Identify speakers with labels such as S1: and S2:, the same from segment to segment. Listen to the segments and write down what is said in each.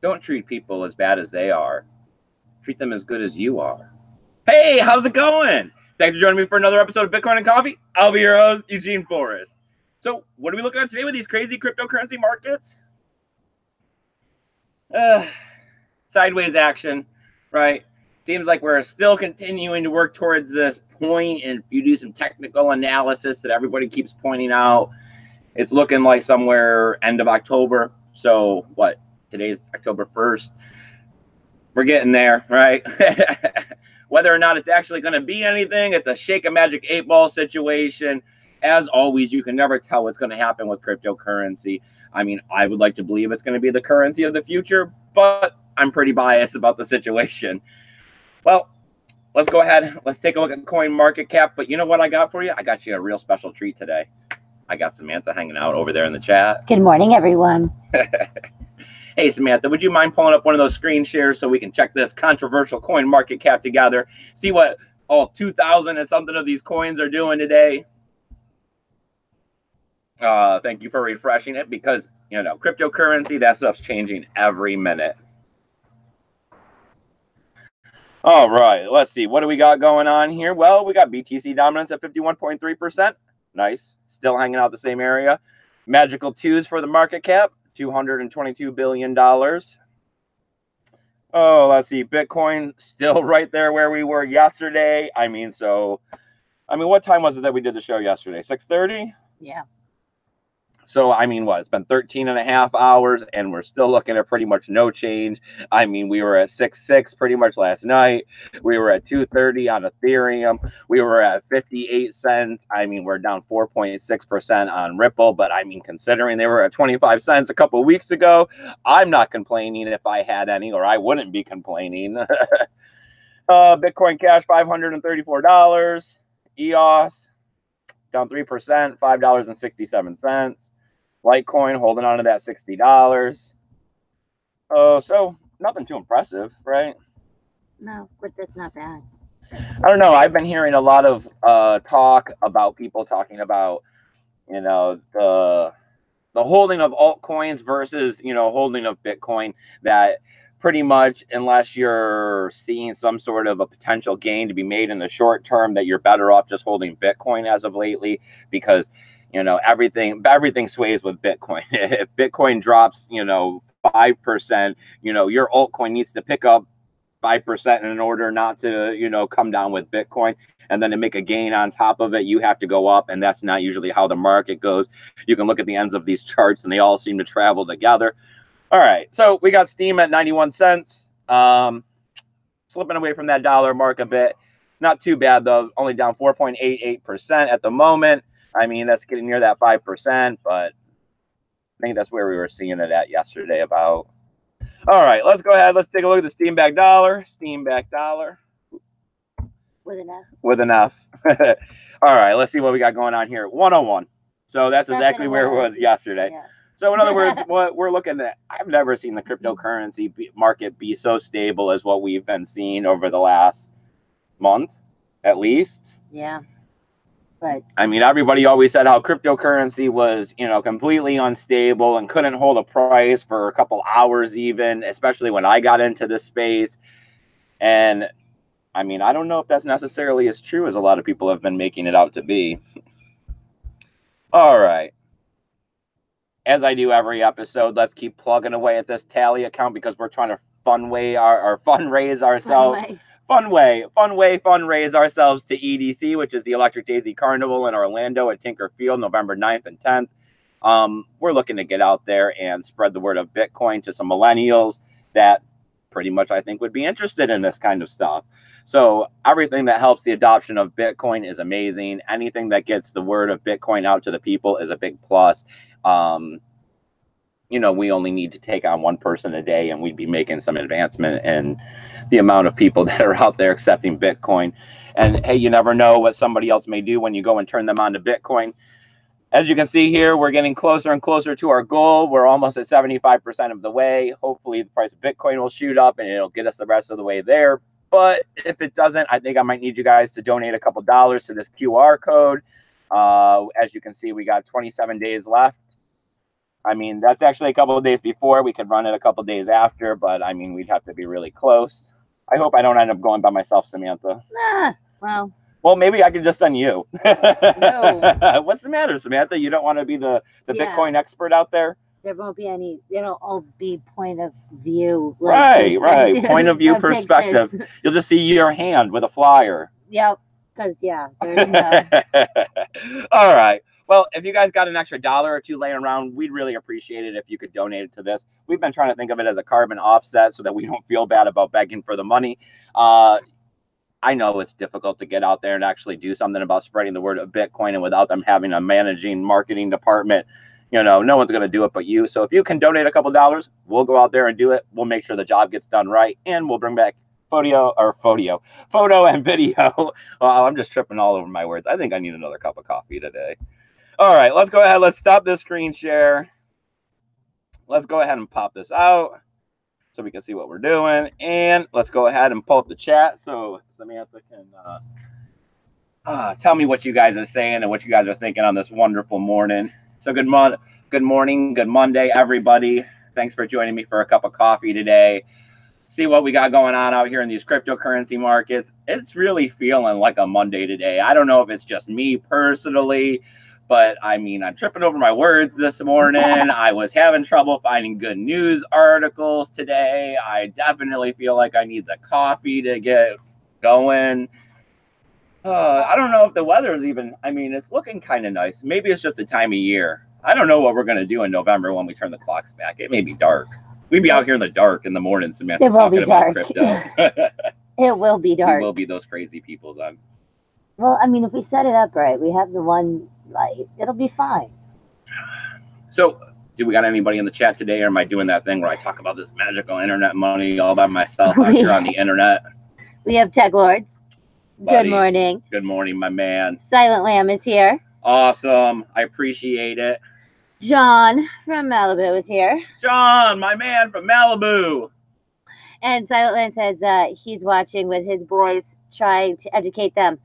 S1: Don't treat people as bad as they are. Treat them as good as you are. Hey, how's it going? Thanks for joining me for another episode of Bitcoin and Coffee. I'll be your host, Eugene Forrest. So, what are we looking at today with these crazy cryptocurrency markets? Sideways action, right? Seems like we're still continuing to work towards this point, and if you do some technical analysis that everybody keeps pointing out, it's looking like somewhere end of October. So what? Today's October 1st. We're getting there, right? Whether or not it's actually going to be anything, it's a shake a magic 8-ball situation. As always, you can never tell what's going to happen with cryptocurrency. I mean, I would like to believe it's going to be the currency of the future, but I'm pretty biased about the situation. Well, let's go ahead. Let's take a look at coin market cap. But you know what I got for you? I got you a real special treat today. I got Samantha hanging out over there in the chat.
S2: Good morning, everyone.
S1: Hey, Samantha, would you mind pulling up one of those screen shares so we can check this controversial coin market cap together, see what all 2,000 and something of these coins are doing today? Thank you for refreshing it, because, you know, cryptocurrency, that stuff's changing every minute. All right, let's see. What do we got going on here? Well, we got BTC dominance at 51.3%. Nice. Still hanging out the same area. Magical twos for the market cap, $222 billion. Oh, let's see. Bitcoin still right there where we were yesterday. I mean, what time was it that we did the show yesterday? 6:30?
S2: Yeah.
S1: So, I mean, what? It's been 13 and a half hours, and we're still looking at pretty much no change. I mean, we were at 6.6 pretty much last night. We were at 230 on Ethereum. We were at 58 cents. I mean, we're down 4.6% on Ripple. But, I mean, considering they were at 25 cents a couple of weeks ago, I'm not complaining if I had any, or I wouldn't be complaining. Bitcoin Cash, $534. EOS, down 3%, $5.67. Litecoin holding on to that $60. Oh, so nothing too impressive, right?
S2: No, but that's not bad.
S1: I don't know. I've been hearing a lot of talk about people talking about, you know, the holding of altcoins versus, you know, holding of Bitcoin, that pretty much, unless you're seeing some sort of a potential gain to be made in the short term, that you're better off just holding Bitcoin as of lately, because, you know, everything sways with Bitcoin. If Bitcoin drops, you know, 5%, you know, your altcoin needs to pick up 5% in order not to, you know, come down with Bitcoin. And then to make a gain on top of it, you have to go up. And that's not usually how the market goes. You can look at the ends of these charts and they all seem to travel together. All right, so we got Steam at 91 cents. Slipping away from that dollar mark a bit. Not too bad, though. Only down 4.88% at the moment. I mean, that's getting near that 5%, but I think that's where we were seeing it at yesterday about. All right, let's go ahead. Let's take a look at the Steam back dollar. Steam back dollar.
S2: With an F.
S1: With an F. All right, let's see what we got going on here. 101. So that's exactly where it was yesterday. Yeah. So in other words, what we're looking at, I've never seen the cryptocurrency market be so stable as what we've been seeing over the last month, at least.
S2: Yeah. But
S1: I mean, everybody always said how cryptocurrency was, you know, completely unstable and couldn't hold a price for a couple hours even, especially when I got into this space. And I mean, I don't know if that's necessarily as true as a lot of people have been making it out to be. All right. As I do every episode, let's keep plugging away at this tally account, because we're trying to fundraise ourselves to EDC, which is the Electric Daisy Carnival in Orlando at Tinker Field, November 9th and 10th. We're looking to get out there and spread the word of Bitcoin to some millennials that pretty much I think would be interested in this kind of stuff. So everything that helps the adoption of Bitcoin is amazing. Anything that gets the word of Bitcoin out to the people is a big plus. You know, we only need to take on one person a day and we'd be making some advancement in the amount of people that are out there accepting Bitcoin. And hey, you never know what somebody else may do when you go and turn them on to Bitcoin. As you can see here, we're getting closer and closer to our goal. We're almost at 75% of the way. Hopefully the price of Bitcoin will shoot up and it'll get us the rest of the way there. But if it doesn't, I think I might need you guys to donate a couple dollars to this QR code. As you can see, we got 27 days left. I mean, that's actually a couple of days before. We could run it a couple of days after, but I mean, we'd have to be really close. I hope I don't end up going by myself, Samantha. Well, maybe I could just send you. No. What's the matter, Samantha? You don't want to be the Bitcoin expert out there?
S2: There won't be any. It'll all be point of view.
S1: Right. Point of view perspective. Pictures. You'll just see your hand with a flyer.
S2: Yep. Because there's no.
S1: All right. Well, if you guys got an extra $1 or $2 laying around, we'd really appreciate it if you could donate it to this. We've been trying to think of it as a carbon offset so that we don't feel bad about begging for the money. I know it's difficult to get out there and actually do something about spreading the word of Bitcoin, and without them having a managing marketing department, no one's going to do it but you. So if you can donate a couple dollars, we'll go out there and do it. We'll make sure the job gets done right, and we'll bring back photo and video. Well, I'm just tripping all over my words. I think I need another cup of coffee today. All right, let's go ahead. Let's stop this screen share. Let's go ahead and pop this out so we can see what we're doing. And let's go ahead and pull up the chat so Samantha can tell me what you guys are saying and what you guys are thinking on this wonderful morning. So good morning, good Monday, everybody. Thanks for joining me for a cup of coffee today. See what we got going on out here in these cryptocurrency markets. It's really feeling like a Monday today. I don't know if it's just me personally, but I mean, I'm tripping over my words this morning. I was having trouble finding good news articles today. I definitely feel like I need the coffee to get going. I don't know if the weather is even, I mean, it's looking kind of nice. Maybe it's just the time of year. I don't know what we're going to do in November when we turn the clocks back. It may be dark. We'd be out here in the dark in the morning, Samantha, talking about crypto.
S2: It will be dark.
S1: We will be those crazy people then.
S2: Well, I mean, if we set it up right, we have the one light, it'll be fine.
S1: So, do we got anybody in the chat today, or am I doing that thing where I talk about this magical internet money all by myself out here on the internet?
S2: We have Tech Lords.
S1: Buddy,
S2: good morning.
S1: Good morning, my man.
S2: Silent Lamb is here.
S1: Awesome. I appreciate it.
S2: John from Malibu is here.
S1: John, my man from Malibu.
S2: And Silent Lamb says he's watching with his boys, trying to educate them.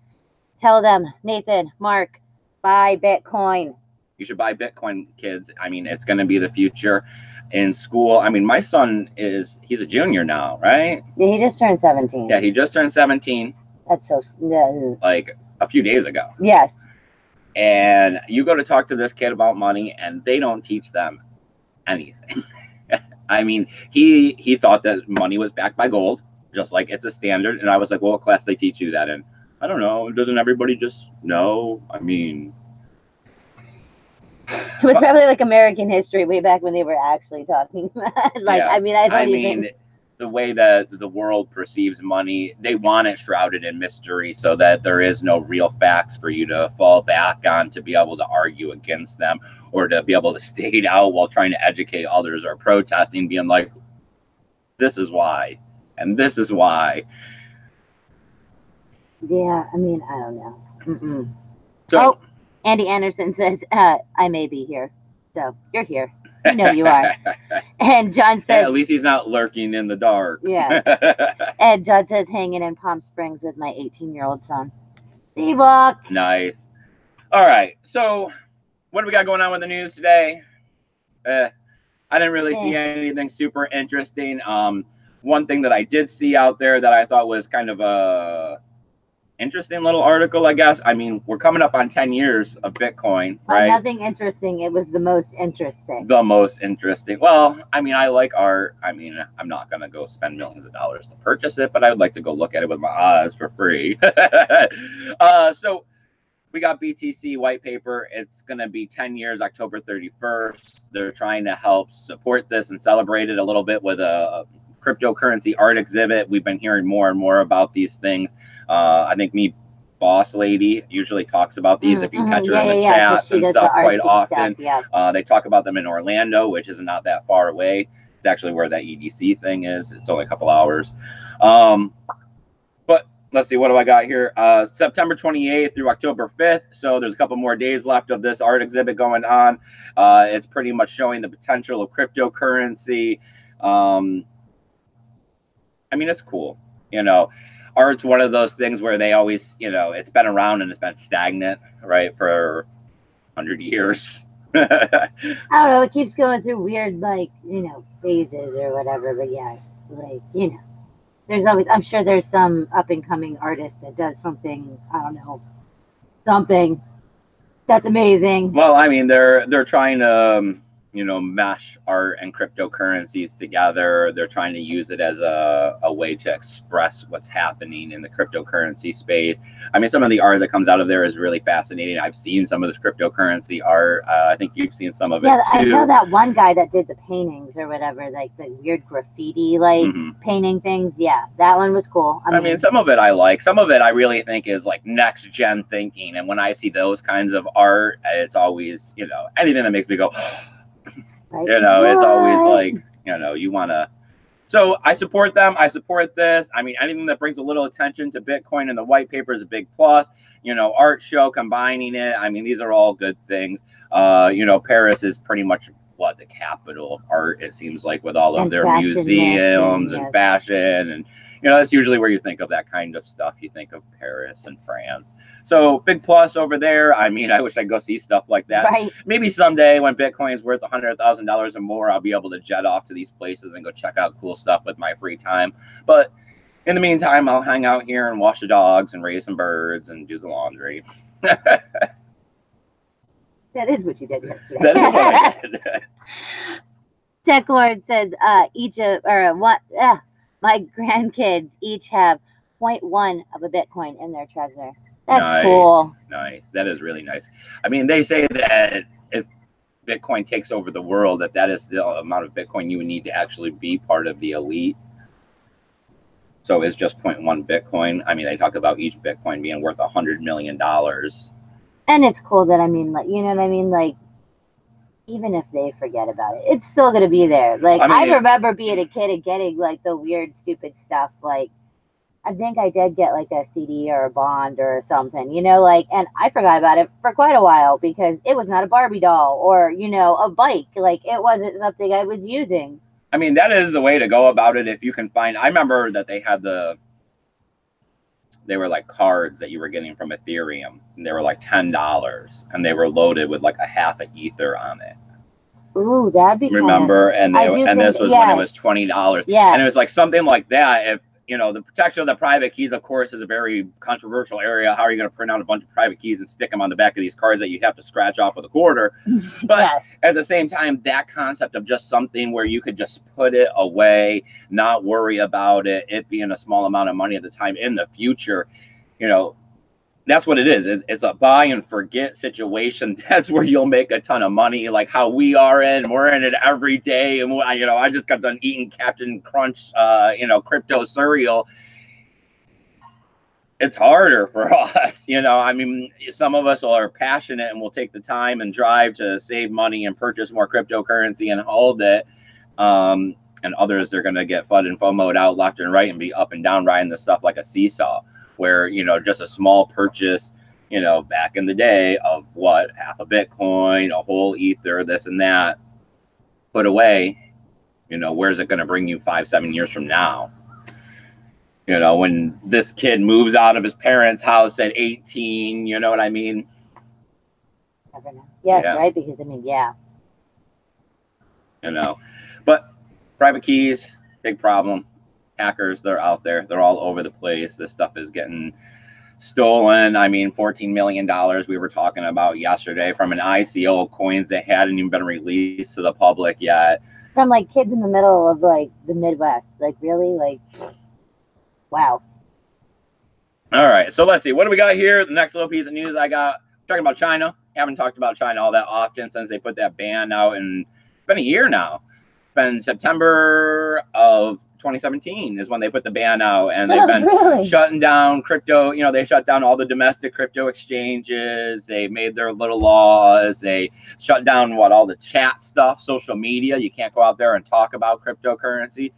S2: Tell them, Nathan, Mark, buy Bitcoin.
S1: You should buy Bitcoin, kids. I mean, it's going to be the future in school. I mean, my son he's a junior now, right?
S2: Yeah, he just turned 17.
S1: Yeah, he just turned 17.
S2: That's so...
S1: like a few days ago.
S2: Yes.
S1: And you go to talk to this kid about money, and they don't teach them anything. I mean, he thought that money was backed by gold, just like it's a standard. And I was like, well, what class they teach you that in? I don't know. Doesn't everybody just know? I mean...
S2: It was probably like American history way back when they were actually talking about it. Like, yeah. I mean,
S1: the way that the world perceives money, they want it shrouded in mystery so that there is no real facts for you to fall back on to be able to argue against them, or to be able to state out while trying to educate others, or protesting, being like, this is why, and this is why.
S2: Yeah, I mean, I don't know. So, Andy Anderson says, I may be here. So, you're here. You know you are. And John says...
S1: at least he's not lurking in the dark.
S2: Yeah. And John says, hanging in Palm Springs with my 18-year-old son. D-Book.
S1: Nice. All right. So, what do we got going on with the news today? I didn't really see anything super interesting. One thing that I did see out there that I thought was kind of a... interesting little article, I guess. I mean, we're coming up on 10 years of Bitcoin, right?
S2: Nothing interesting. It was the most interesting.
S1: The most interesting. Well, I mean, I like art. I mean, I'm not going to go spend millions of dollars to purchase it, but I would like to go look at it with my eyes for free. So we got BTC white paper. It's going to be 10 years, October 31st. They're trying to help support this and celebrate it a little bit with a cryptocurrency art exhibit. We've been hearing more and more about these things. I think Boss Lady usually talks about these. If you catch her in the chats and stuff quite often. They talk about them in Orlando, which is not that far away. It's actually where that EDC thing is. It's only a couple hours. But let's see, what do I got here? September 28th through October 5th. So there's a couple more days left of this art exhibit going on. It's pretty much showing the potential of cryptocurrency. I mean, it's cool. Art's one of those things where they always, it's been around and it's been stagnant, right, for 100 years.
S2: I don't know. It keeps going through weird, like, phases or whatever. But yeah, like, there's always, I'm sure there's some up and coming artist that does something, I don't know, something that's amazing.
S1: Well, I mean, they're trying to, mesh art and cryptocurrencies together. They're trying to use it as a way to express what's happening in the cryptocurrency space. I mean, some of the art that comes out of there is really fascinating. I've seen some of this cryptocurrency art. I think you've seen some of it too.
S2: I know that one guy that did the paintings or whatever, like the weird graffiti, like painting things. Yeah, that one was cool.
S1: I mean, some of it I like. Some of it I really think is like next gen thinking. And when I see those kinds of art, it's always, anything that makes me go,
S2: right?
S1: It's always like, you want to. So I support them. I support this. I mean, anything that brings a little attention to Bitcoin and the white paper is a big plus. Art show, combining it. I mean, these are all good things. Paris is pretty much the capital of art, it seems like, with all of their museums and fashion. And, that's usually where you think of that kind of stuff. You think of Paris and France. So big plus over there. I mean, I wish I'd go see stuff like that.
S2: Right.
S1: Maybe someday when Bitcoin is worth $100,000 or more, I'll be able to jet off to these places and go check out cool stuff with my free time. But in the meantime, I'll hang out here and wash the dogs and raise some birds and do the laundry.
S2: That is what you did yesterday.
S1: That is what I did.
S2: Tech Lord says, my grandkids each have 0.1 of a Bitcoin in their treasure. That's cool.
S1: Nice. That is really nice. I mean, they say that if Bitcoin takes over the world, that is the amount of Bitcoin you would need to actually be part of the elite. So it's just 0.1 Bitcoin. I mean, they talk about each Bitcoin being worth $100 million.
S2: And it's cool that, I mean, like, you know what I mean? Like, even if they forget about it, it's still going to be there. Like, I remember being a kid and getting, like, the weird, stupid stuff. Like, I think I did get, like, a CD or a bond or something, and I forgot about it for quite a while because it was not a Barbie doll or, a bike. Like, it wasn't something I was using.
S1: I mean, that is the way to go about it if you can find. I remember that they had they were like cards that you were getting from Ethereum, and they were like $10, and they were loaded with like a half an ether on it.
S2: Ooh, that'd be
S1: remember, and this was when it was $20.
S2: Yeah,
S1: and it was like something like that. If the protection of the private keys, of course, is a very controversial area. How are you going to print out a bunch of private keys and stick them on the back of these cards that you have to scratch off with a quarter? But at the same time, that concept of just something where you could just put it away, not worry about it being a small amount of money at the time, in the future, that's what it is. It's a buy and forget situation. That's where you'll make a ton of money, like how we are in. We're in it every day. And, I just got done eating Captain Crunch, crypto cereal. It's harder for us. I mean, some of us are passionate and will take the time and drive to save money and purchase more cryptocurrency and hold it. And others, they're going to get FUD and FOMO'd out left and right and be up and down riding the stuff like a seesaw. Where, just a small purchase, back in the day of half a Bitcoin, a whole ether, this and that, put away, where's it going to bring you 5-7 years from now? When this kid moves out of his parents' house at 18, you know what I mean?
S2: Never know. Yes, yeah. Right? Because, I mean, yeah.
S1: But private keys, big problem. Hackers, they're out there. They're all over the place. This stuff is getting stolen. I mean, $14 million we were talking about yesterday from an ICO of coins that hadn't even been released to the public yet.
S2: From like kids in the middle of like the Midwest. Like really? Like, wow.
S1: All right. So let's see. What do we got here? The next little piece of news I got, talking about China. Haven't talked about China all that often since they put that ban out, and it's been a year now. It's been September of 2017 is when they put the ban out, and they've been shutting down crypto. They shut down all the domestic crypto exchanges. They made their little laws. They shut down all the chat stuff, social media. You can't go out there and talk about cryptocurrency.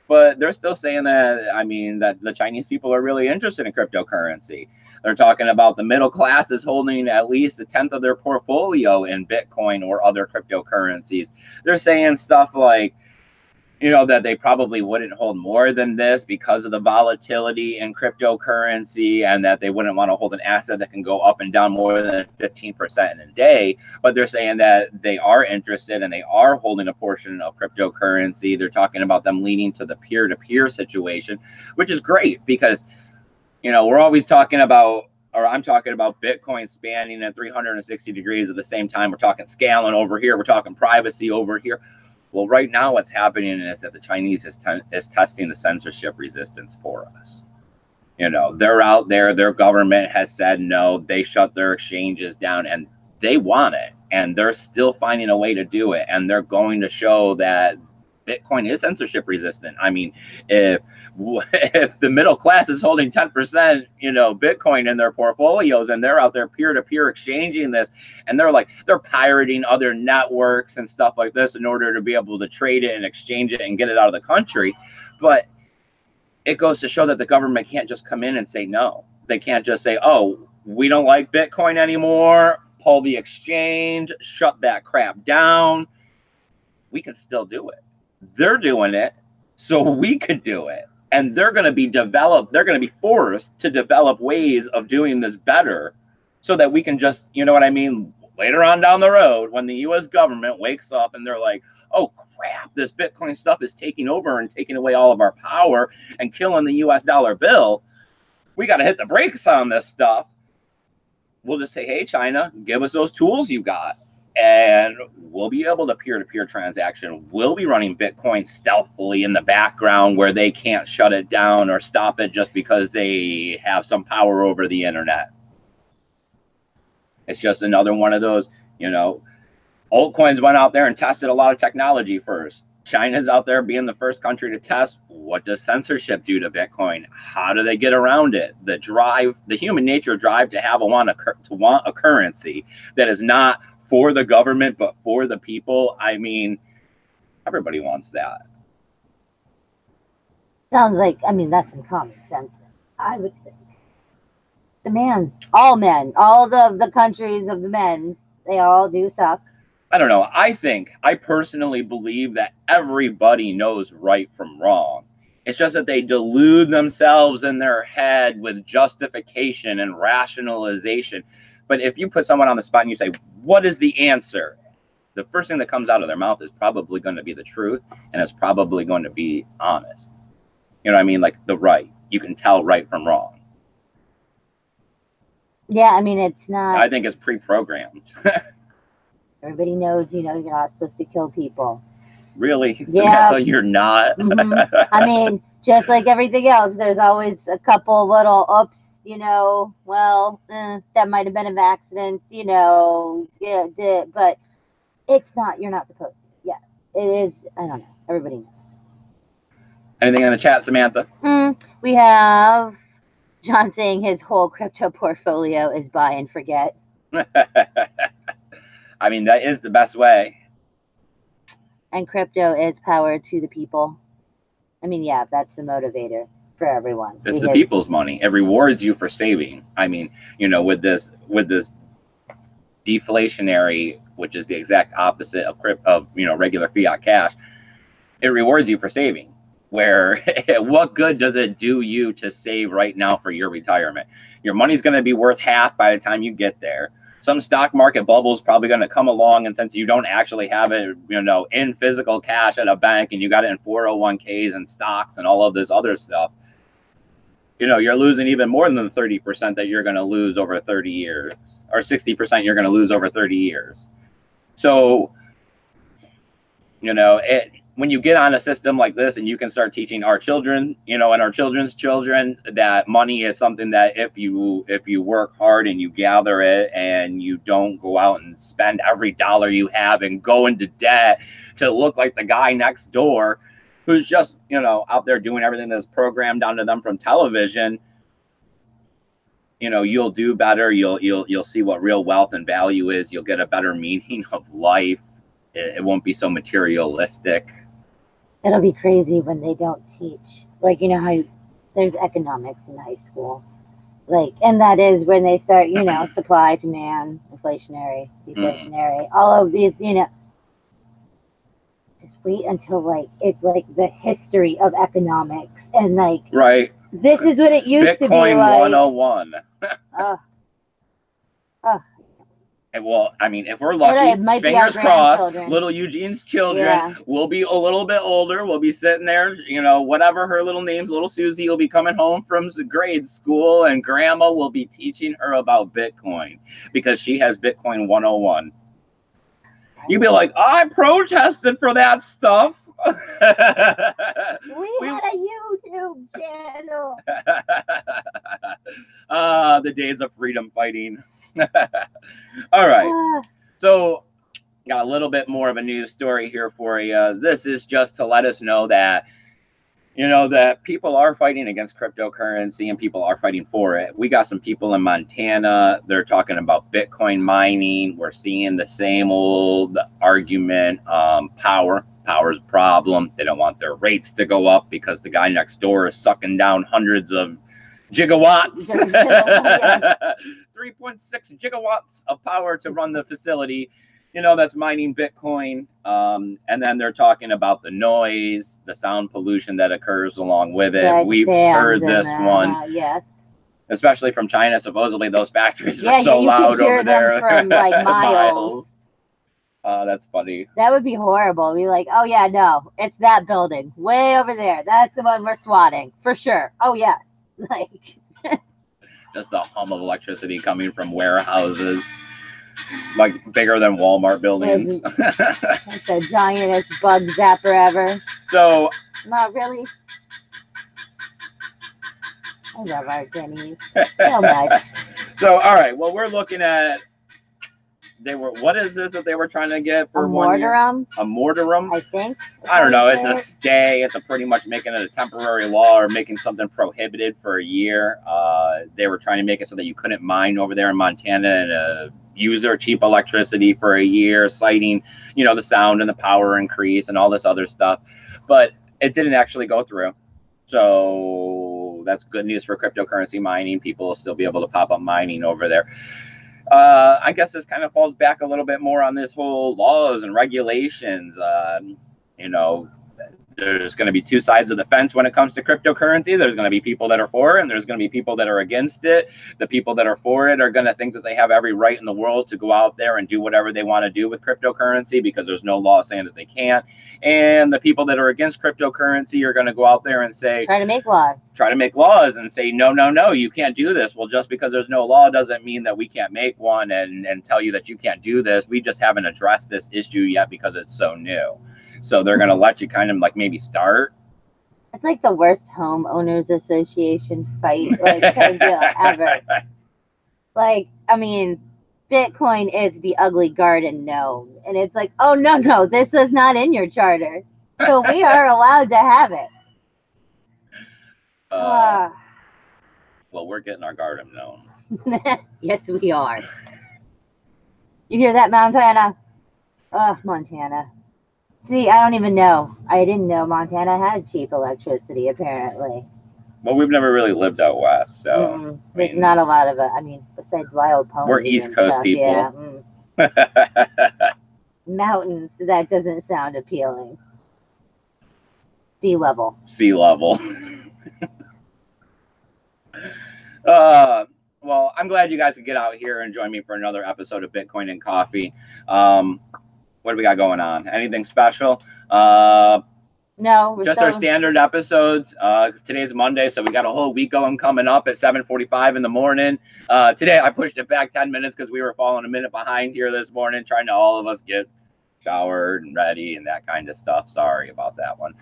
S1: But they're still saying that, I mean, that the Chinese people are really interested in cryptocurrency. They're talking about the middle class is holding at least 1/10 of their portfolio in Bitcoin or other cryptocurrencies. They're saying stuff like, that they probably wouldn't hold more than this because of the volatility in cryptocurrency, and that they wouldn't want to hold an asset that can go up and down more than 15% in a day. But they're saying that they are interested and they are holding a portion of cryptocurrency. They're talking about them leaning to the peer-to-peer situation, which is great because, we're always talking about, or I'm talking about Bitcoin spanning at 360 degrees at the same time. We're talking scaling over here. We're talking privacy over here. Well, right now what's happening is that the Chinese is testing the censorship resistance for us. They're out there. Their government has said no. They shut their exchanges down, and they want it. And they're still finding a way to do it. And they're going to show that Bitcoin is censorship resistant. I mean, if the middle class is holding 10%, Bitcoin in their portfolios, and they're out there peer-to-peer exchanging this, and they're pirating other networks and stuff like this in order to be able to trade it and exchange it and get it out of the country. But it goes to show that the government can't just come in and say no. They can't just say, oh, we don't like Bitcoin anymore, pull the exchange, shut that crap down. We can still do it. They're doing it, so we could do it. And they're going to be forced to develop ways of doing this better so that we can just, later on down the road, when the US government wakes up and they're like, oh crap, this Bitcoin stuff is taking over and taking away all of our power and killing the US dollar bill. We got to hit the brakes on this stuff. We'll just say, hey, China, give us those tools you got. And we'll be able to peer-to-peer transaction. We'll be running Bitcoin stealthily in the background where they can't shut it down or stop it just because they have some power over the internet. It's just another one of those, altcoins went out there and tested a lot of technology first. China's out there being the first country to test. What does censorship do to Bitcoin? How do they get around it? The human nature drive to want a currency that is not for the government, but for the people. I mean, everybody wants that.
S2: Sounds like, that's some common sense, I would think. All the countries of the men, they all do suck.
S1: I don't know. I personally believe that everybody knows right from wrong. It's just that they delude themselves in their head with justification and rationalization. But if you put someone on the spot and you say, what is the answer? The first thing that comes out of their mouth is probably going to be the truth, and it's probably going to be honest. You know what I mean? Like the right. You can tell right from wrong.
S2: Yeah, it's not.
S1: I think it's pre-programmed.
S2: Everybody knows, you're not supposed to kill people.
S1: Really? Samantha, yeah. You're not?
S2: Mm-hmm. Just like everything else, there's always a couple little oops. That might have been an accident, but it's not, you're not supposed to. Yeah, it is. I don't know. Everybody knows.
S1: Anything in the chat, Samantha?
S2: We have John saying his whole crypto portfolio is buy and forget.
S1: That is the best way.
S2: And crypto is power to the people. Yeah, that's the motivator for everyone.
S1: It's the people's money. It rewards you for saving. With this deflationary, which is the exact opposite of regular fiat cash, it rewards you for saving. Where what good does it do you to save right now for your retirement? Your money's going to be worth half by the time you get there. Some stock market bubble is probably going to come along, and since you don't actually have it, in physical cash at a bank, and you got it in 401ks and stocks and all of this other stuff, you're losing even more than the 30% that you're going to lose over 30 years, or 60% you're going to lose over 30 years. So, when you get on a system like this and you can start teaching our children, and our children's children, that money is something that if you work hard and you gather it and you don't go out and spend every dollar you have and go into debt to look like the guy next door who's just, out there doing everything that's programmed onto them from television, you'll do better. You'll see what real wealth and value is. You'll get a better meaning of life. It won't be so materialistic.
S2: It'll be crazy when they don't teach. How there's economics in high school. And that is when they start, supply, demand, inflationary, deflationary, all of these, just wait until like it's like the history of economics and like
S1: right.
S2: This is what it used
S1: Bitcoin
S2: to be like.
S1: 101. And well, I mean, if we're lucky, fingers crossed, little Eugene's children will be a little bit older. We'll be sitting there, you know, whatever her little name's, little Susie will be coming home from grade school, and grandma will be teaching her about Bitcoin because she has Bitcoin 101. You'd be like, I protested for that stuff.
S2: We had a YouTube channel.
S1: The days of freedom fighting. All right. So, got a little bit more of a news story here for you. This is just to let us know that, you know, that people are fighting against cryptocurrency and people are fighting for it. We got some people in Montana. They're talking about Bitcoin mining. We're seeing the same old argument. Power's a problem. They don't want their rates to go up because the guy next door is sucking down hundreds of gigawatts. 3.6 gigawatts of power to run the facility. You know, that's mining Bitcoin. And then they're talking about the noise, the sound pollution that occurs along with it. Like we've heard this one.
S2: Yes.
S1: Especially from China. Supposedly those factories are so loud over there.
S2: From like miles.
S1: That's funny.
S2: That would be horrible. Be like, oh yeah, no, it's that building way over there. That's the one we're swatting for sure. Oh yeah. Like
S1: just the hum of electricity coming from warehouses. Like bigger than Walmart buildings.
S2: Like the giantest bug zapper ever.
S1: So
S2: not really. I love our guineas so much.
S1: So all right, well we're looking at what is this that they were trying to get for 1 year? A mortarum?
S2: I think.
S1: I don't know. It's a stay. It's a pretty much making it a temporary law or making something prohibited for a year. They were trying to make it so that you couldn't mine over there in Montana and use their cheap electricity for a year, citing, you know, the sound and the power increase and all this other stuff. But it didn't actually go through. So that's good news for cryptocurrency mining. People will still be able to pop up mining over there. I guess this kind of falls back a little bit more on this whole laws and regulations. You know, there's going to be two sides of the fence when it comes to cryptocurrency. There's going to be people that are for it, and there's going to be people that are against it. The people that are for it are going to think that they have every right in the world to go out there and do whatever they want to do with cryptocurrency because there's no law saying that they can't. And the people that are against cryptocurrency are going to go out there and say,
S2: try to make laws
S1: and say, no, you can't do this. Well, just because there's no law doesn't mean that we can't make one and tell you that you can't do this. We just haven't addressed this issue yet because it's so new. So they're going to let you kind of like maybe start.
S2: It's like the worst homeowners association fight like kind of deal ever. Like, I mean, Bitcoin is the ugly garden gnome. And it's like, oh, no, this is not in your charter. So we are allowed to have it.
S1: Well, we're getting our garden gnome.
S2: Yes, we are. You hear that, Montana? Montana. See, I don't even know. I didn't know Montana had cheap electricity, apparently.
S1: Well, we've never really lived out west, so.
S2: There's not a lot of it. I mean, besides wild ponies.
S1: We're East Coast
S2: stuff,
S1: people.
S2: Yeah. Mountains, that doesn't sound appealing. Sea level.
S1: Well, I'm glad you guys could get out here and join me for another episode of Bitcoin and Coffee. What do we got going on? Anything special?
S2: No,
S1: just our standard episodes. Today's Monday, so we got a whole week going coming up at 7:45 in the morning. Today I pushed it back 10 minutes because we were falling a minute behind here this morning, trying to all of us get showered and ready and that kind of stuff. Sorry about that one.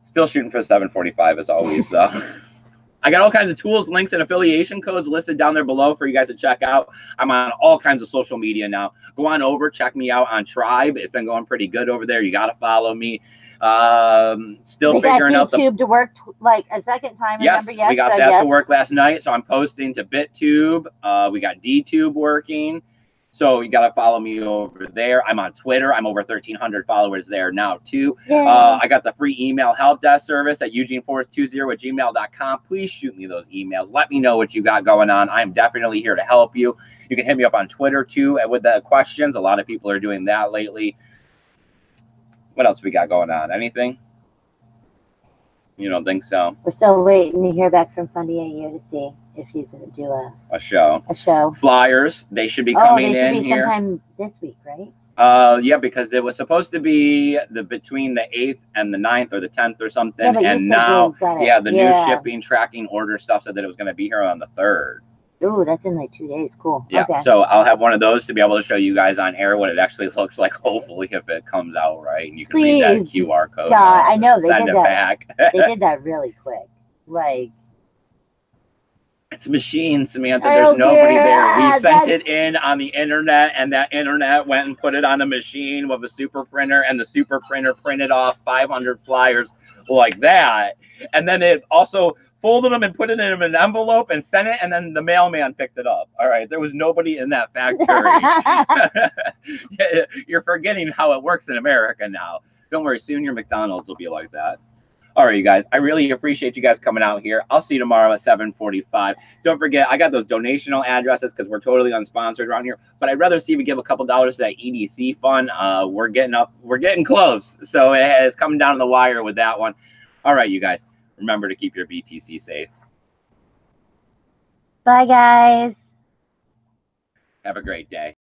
S1: Still shooting for 7:45 as always, though. I got all kinds of tools, links, and affiliation codes listed down there below for you guys to check out. I'm on all kinds of social media now. Go on over, check me out on Tribe. It's been going pretty good over there. You got to follow me. Still figuring out
S2: YouTube to work like a second time.
S1: Yes, remember? We got that to work last night. So I'm posting to BitTube. We got DTube working. So you got to follow me over there. I'm on Twitter. I'm over 1,300 followers there now, too. I got the free email help desk service at eugeneforest20@gmail.com. Please shoot me those emails. Let me know what you got going on. I'm definitely here to help you. You can hit me up on Twitter, too, with the questions. A lot of people are doing that lately. What else we got going on? Anything? You don't think so?
S2: We're still waiting to hear back from Fundy AU to see if he's going to do a
S1: show.
S2: A show.
S1: Flyers, they should be coming in here.
S2: They should be sometime this week, right?
S1: Yeah, because it was supposed to be between the 8th and the 9th or the 10th or something.
S2: Yeah,
S1: and now, the new shipping tracking order stuff said that it was going to be here on the 3rd.
S2: Ooh, that's in like 2 days. Cool.
S1: Yeah,
S2: okay.
S1: So I'll have one of those to be able to show you guys on air what it actually looks like, hopefully, if it comes out right. And you can read that QR code.
S2: God, I know. They
S1: send
S2: did
S1: it
S2: that.
S1: back.
S2: They did that really quick. Like,
S1: it's a machine, Samantha. There's nobody there. We sent it in on the internet, and that internet went and put it on a machine with a super printer, and the super printer printed off 500 flyers like that. And then it also folded them and put it in an envelope and sent it, and then the mailman picked it up. All right, there was nobody in that factory. You're forgetting how it works in America now. Don't worry, soon your McDonald's will be like that. All right, you guys, I really appreciate you guys coming out here. I'll see you tomorrow at 7:45. Don't forget, I got those donational addresses because we're totally unsponsored around here. But I'd rather see we give a couple dollars to that EDC fund. We're getting close. So it's coming down the wire with that one. All right, you guys, remember to keep your BTC safe.
S2: Bye, guys.
S1: Have a great day.